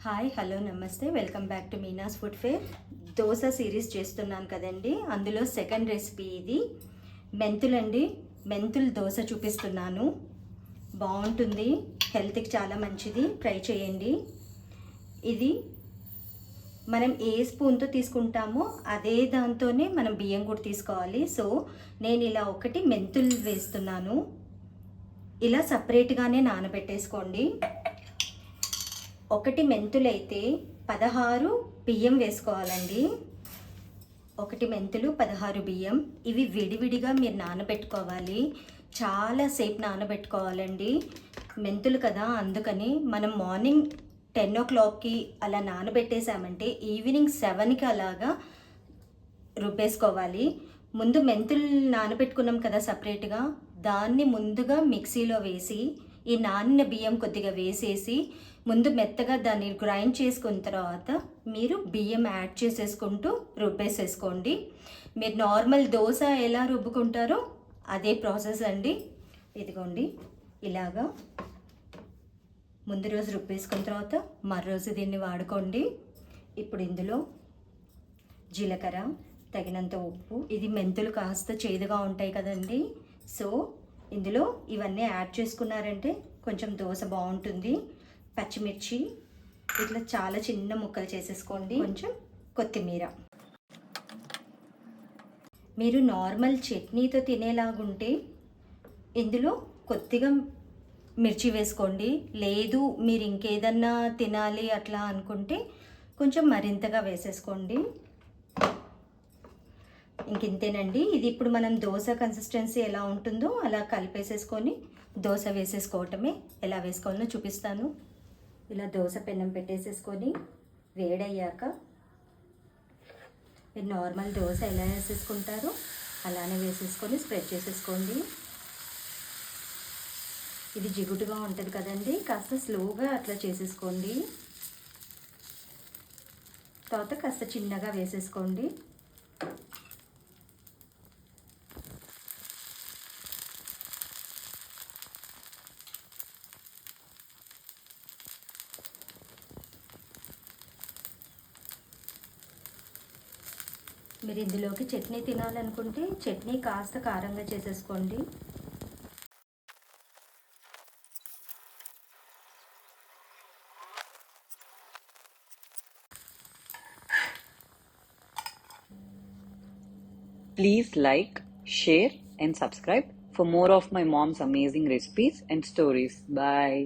Hi hello నమస్తే welcome back to Meena's food fair. Dosa series చేస్తున్నాను కదండి, అందులో సెకండ్ రెసిపీ ఇది. మెంతులండి, మెంతులు దోశ చూపిస్తున్నాను. బాగుంటుంది, హెల్త్కి చాలా మంచిది, ట్రై చేయండి. ఇది మనం ఏ స్పూన్తో తీసుకుంటామో అదే దాంతోనే మనం బియ్యం కూడా తీసుకోవాలి. సో నేను ఇలా ఒకటి మెంతులు వేస్తున్నాను. ఇలా సపరేట్గానే నానబెట్టేసుకోండి. ఒకటి మెంతులైతే 16 బియ్యం వేసుకోవాలండి. ఒకటి మెంతులు 16 బియ్యం. ఇవి విడివిడిగా మీరు నానబెట్టుకోవాలి. చాలాసేపు నానబెట్టుకోవాలండి. మెంతులు కదా, అందుకని మనం మార్నింగ్ 10 o'clockకి అలా నానబెట్టేసామంటే ఈవినింగ్ 7కి అలాగా రుబ్బేసుకోవాలి. ముందు మెంతులు నానబెట్టుకున్నాం కదా సపరేట్గా, దాన్ని ముందుగా మిక్సీలో వేసి ఈ నానిన బియ్యం కొద్దిగా వేసేసి ముందు మెత్తగా దాన్ని గ్రైండ్ చేసుకున్న తర్వాత మీరు బియ్యం యాడ్ చేసేసుకుంటూ రుబ్బేసేసుకోండి. మీరు నార్మల్ దోశ ఎలా రుబ్బుకుంటారో అదే ప్రాసెస్ అండి. ఇదిగోండి, ఇలాగా ముందు రోజు రుబ్బేసుకున్న తర్వాత మరోజు దీన్ని వాడుకోండి. ఇప్పుడు ఇందులో జీలకర్ర, తగినంత ఉప్పు, ఇది మెంతులు కాస్త చేదుగా ఉంటాయి కదండి, సో ఇందులో ఇవన్నీ యాడ్ చేసుకున్నారంటే కొంచెం దోశ బాగుంటుంది. పచ్చిమిర్చి ఇట్లా చాలా చిన్న ముక్కలు చేసేసుకోండి. కొంచెం కొత్తిమీర. మీరు నార్మల్ చట్నీతో తినేలాగుంటే ఇందులో కొద్దిగా మిర్చి వేసుకోండి. లేదు మీరు ఇంకేదన్నా తినాలి అట్లా అనుకుంటే కొంచెం మరింతగా వేసేసుకోండి. ఇంకింతేనండి. ఇది ఇప్పుడు మనం దోశ కన్సిస్టెన్సీ ఎలా ఉంటుందో అలా కలిపేసేసుకొని దోశ వేసేసుకోవటమే. ఎలా వేసుకోవాలో చూపిస్తాను. ఇలా దోశ పెనం పెట్టేసేసుకొని వేడయ్యాక మీరు నార్మల్ దోశ ఎలా వేసేసుకుంటారో అలానే వేసేసుకొని స్ప్రెడ్ చేసేసుకోండి. ఇది జిగుటుగా ఉంటుంది కదండి, కాస్త స్లోగా అట్లా చేసేసుకోండి. తర్వాత కాస్త చిన్నగా వేసేసుకోండి. మీరు ఇందులోకి చట్నీ తినాలనుకుంటే చట్నీ కాస్త కారంగా చేసేసుకోండి. Please like, share and subscribe for more of my mom's amazing recipes and stories. Bye.